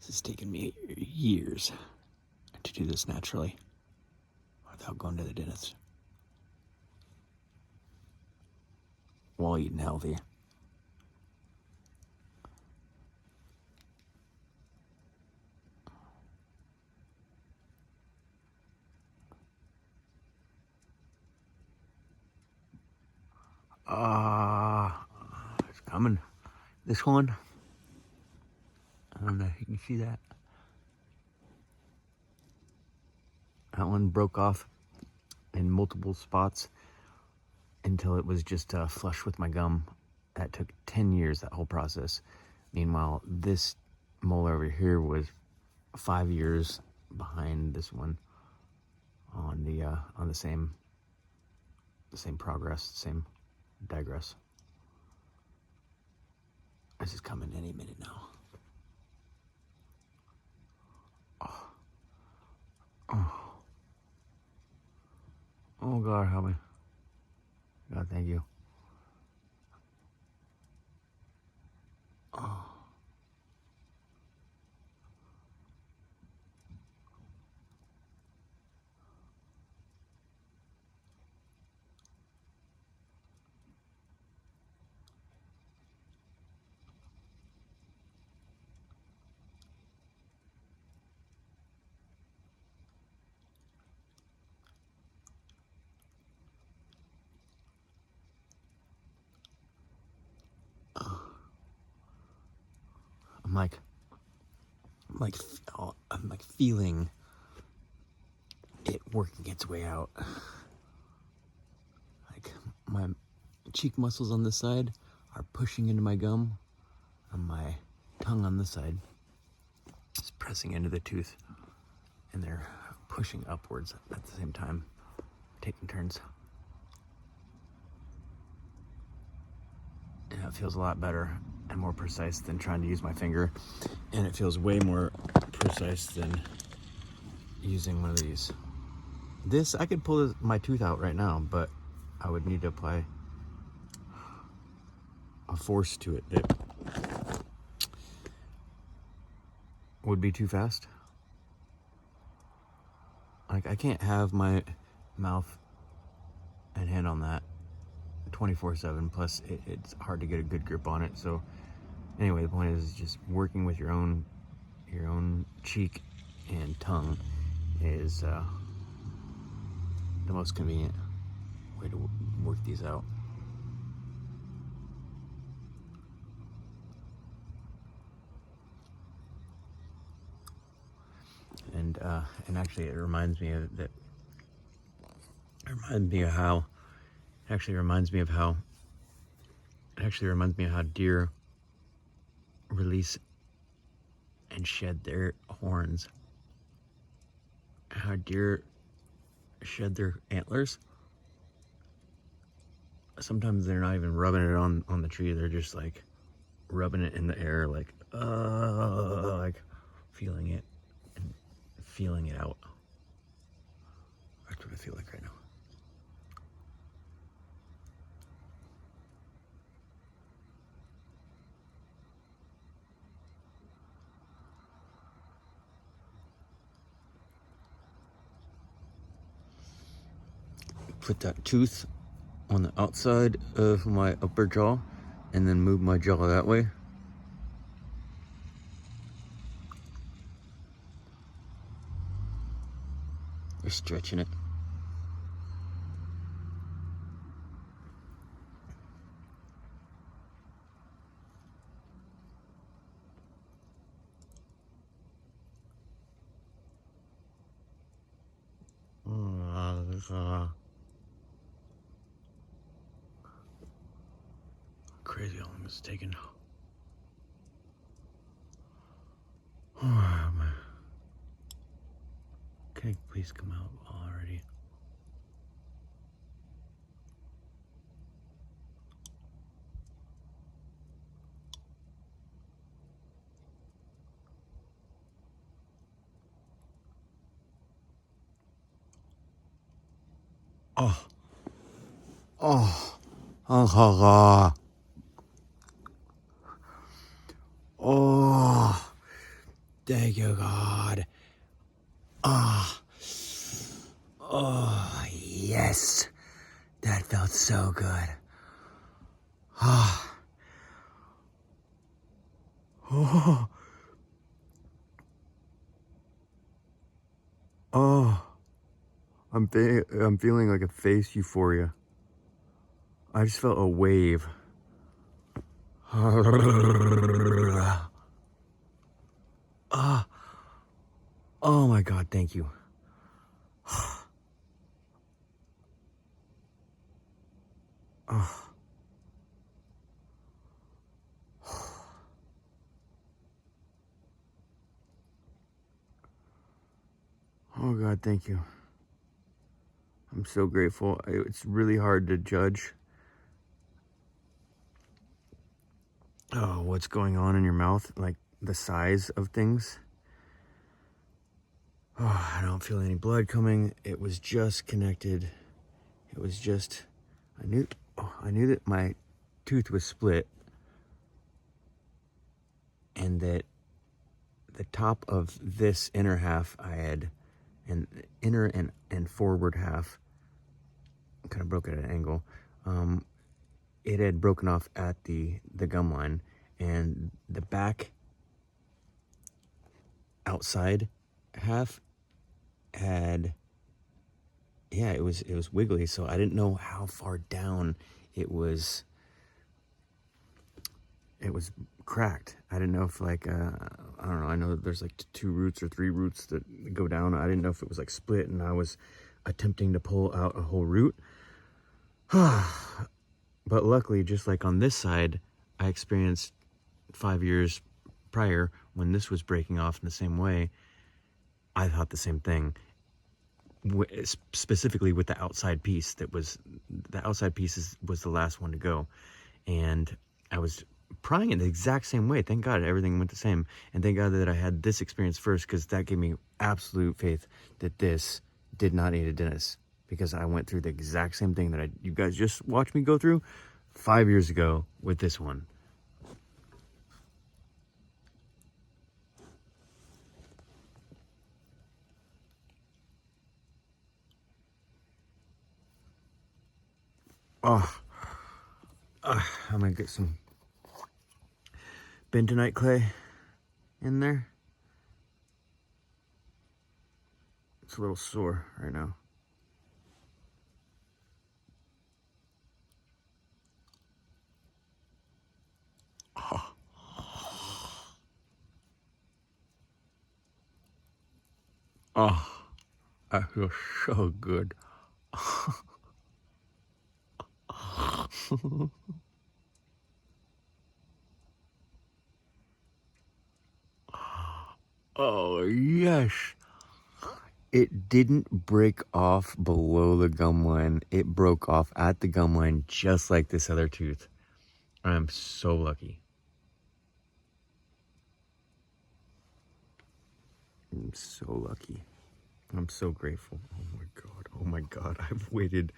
It's taken me years to do this naturally without going to the dentist while eating healthy. It's coming. This one, I don't know if you can see that. That one broke off in multiple spots until it was just flush with my gum. That took 10 years, that whole process. Meanwhile, this molar over here was 5 years behind this one on the same progress, same digress. This is coming any minute now. Oh God, help me. God, thank you. Oh. I'm like feeling it working its way out. Like my cheek muscles on this side are pushing into my gum, and my tongue on this side is pressing into the tooth, and they're pushing upwards at the same time, taking turns. And it feels a lot better and more precise than trying to use my finger, and it feels way more precise than using one of these. This, I could pull my tooth out right now, but I would need to apply a force to it that would be too fast. Like, I can't have my mouth and hand on that 24/7, plus it's hard to get a good grip on it. So anyway, the point is just working with your own cheek and tongue is the most convenient way to work these out. And actually, it reminds me of that. It reminds me of how. It actually reminds me of how deer release and shed their horns. How deer shed their antlers. Sometimes they're not even rubbing it on the tree. They're just like rubbing it in the air, like feeling it and feeling it out. That's what I feel like right now. Put that tooth on the outside of my upper jaw and then move my jaw that way. You're stretching it. Crazy how long it's taken. Can it please come out already? Thank you, God. Ah. Oh, yes. That felt so good. Ah. Oh. Oh. I'm feeling like a face euphoria. I just felt a wave. Ah. Oh my God, thank you. Oh. Oh God, thank you. I'm so grateful. It's really hard to judge what's going on in your mouth, like the size of things. Oh, I don't feel any blood coming. It was just connected. It was just, I knew that my tooth was split and that the top of this inner half I had, and inner and forward half, kind of broke at an angle. It had broken off at the gum line, and the back outside half had, yeah, it was wiggly, so I didn't know how far down it was cracked. I didn't know if, like, I don't know, I know that there's like 2 roots or 3 roots that go down. I didn't know if it was like split and I was attempting to pull out a whole root. But luckily, just like on this side, I experienced 5 years prior when this was breaking off in the same way. I thought the same thing, specifically with the outside piece. The outside piece was the last one to go, and I was prying it the exact same way. Thank God everything went the same, and thank God that I had this experience first, because that gave me absolute faith that this did not need a dentist, because I went through the exact same thing that you guys just watched me go through 5 years ago with this one. Oh, I'm gonna get some bentonite clay in there. It's a little sore right now. Oh, oh, I feel so good. Oh, yes. It didn't break off below the gum line. It broke off at the gum line, just like this other tooth. I'm so lucky. I'm so lucky. I'm so grateful. Oh my God. Oh my God. I've waited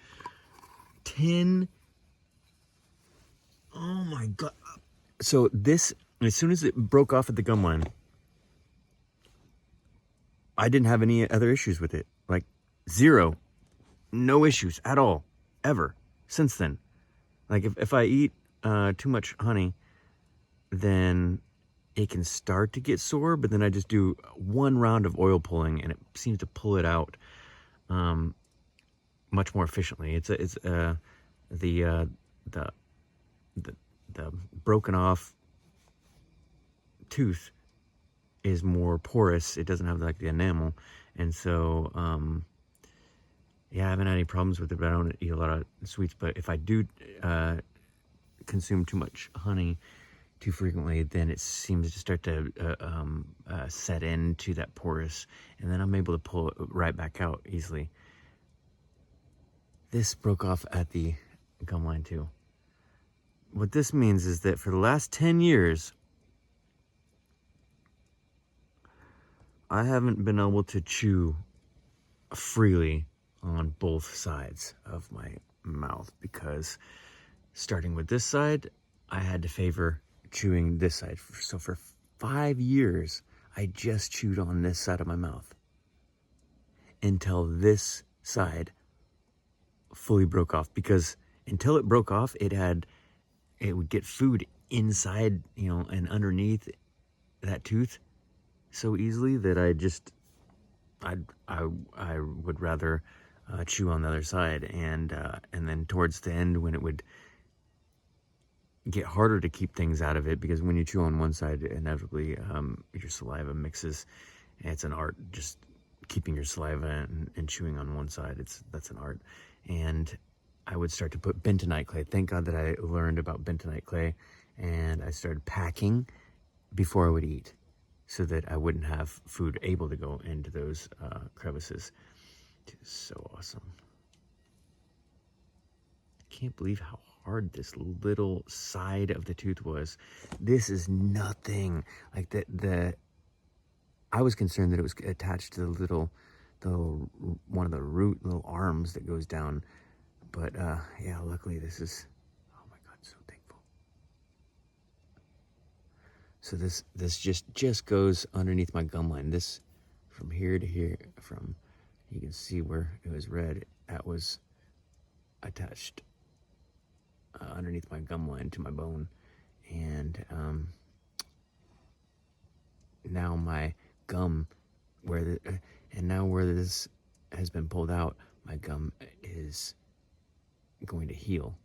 10. Oh my God. So this, as soon as it broke off at the gum line, I didn't have any other issues with it. Like, zero. No issues at all. Ever. Since then. Like, if I eat too much honey, then it can start to get sore, but then I just do 1 round of oil pulling and it seems to pull it out much more efficiently. It's the broken off tooth is more porous. It doesn't have like the enamel, and so yeah, I haven't had any problems with it, but I don't eat a lot of sweets. But if I do consume too much honey too frequently, then it seems to start to set into that porous, and then I'm able to pull it right back out easily. This broke off at the gum line too. What this means is that for the last 10 years, I haven't been able to chew freely on both sides of my mouth, because starting with this side, I had to favor chewing this side. So for 5 years, I just chewed on this side of my mouth until this side fully broke off, because until it broke off, it would get food inside, and underneath that tooth so easily that I would rather chew on the other side, and then towards the end, when it would get harder to keep things out of it, because when you chew on one side, inevitably your saliva mixes. It's an art, just keeping your saliva and chewing on one side. That's an art. And I would start to put bentonite clay. Thank God that I learned about bentonite clay, and I started packing before I would eat, so that I wouldn't have food able to go into those crevices. It's so awesome. I can't believe how hard this little side of the tooth was. This is nothing. Like I was concerned that it was attached to the one of the root little arms that goes down. But yeah, luckily this is, oh my God, so thankful. So this just goes underneath my gum line. This from here to here, you can see where it was red. That was attached underneath my gum line to my bone, and now my gum, where this has been pulled out, my gum is going to heal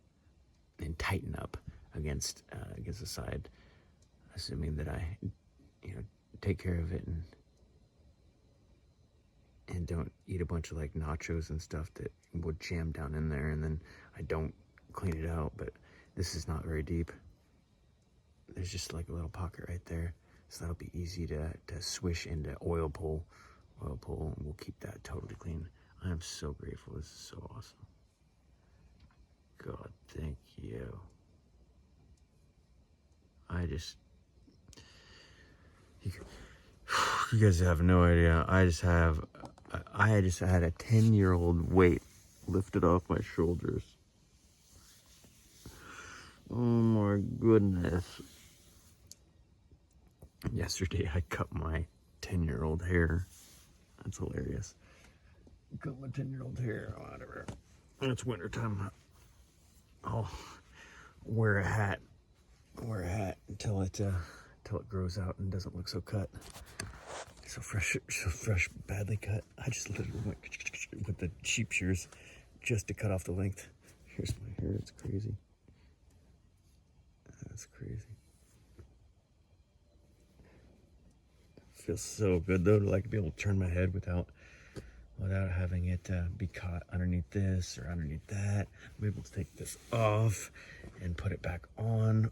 and tighten up against the side, assuming that I take care of it and don't eat a bunch of like nachos and stuff that would jam down in there, and then I don't clean it out. But this is not very deep. There's just like a little pocket right there, so that'll be easy to swish into oil pull, and we'll keep that totally clean. I am so grateful. This is so awesome. God, thank you. You guys have no idea. I just had a 10-year-old weight lifted off my shoulders. Oh my goodness. Yesterday I cut my 10-year-old hair. That's hilarious. Cut my 10-year-old hair, whatever. It's wintertime. I'll wear a hat until it grows out and doesn't look so cut. So fresh, badly cut. I just literally went with the cheap shears just to cut off the length. Here's my hair. It's crazy. That's crazy. Feels so good though to like be able to turn my head without having it be caught underneath this or underneath that. I'm able to take this off and put it back on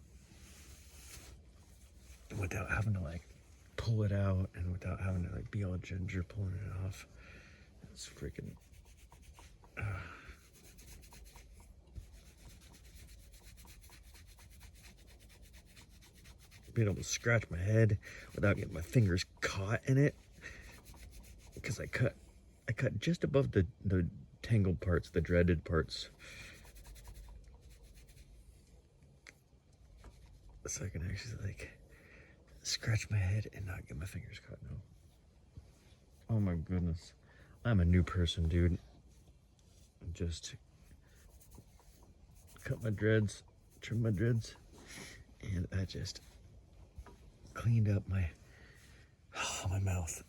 without having to like pull it out, and without having to like be all ginger pulling it off. It's freaking being able to scratch my head without getting my fingers caught in it, because I cut just above the tangled parts, the dreaded parts, so I can actually like scratch my head and not get my fingers caught. No. Oh my goodness. I'm a new person, dude. Just cut my dreads, trim my dreads, and I just cleaned up my mouth.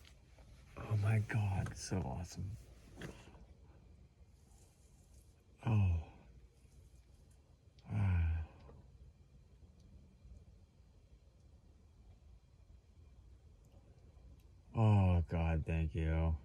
Oh my God, so awesome. Oh. Oh God, thank you.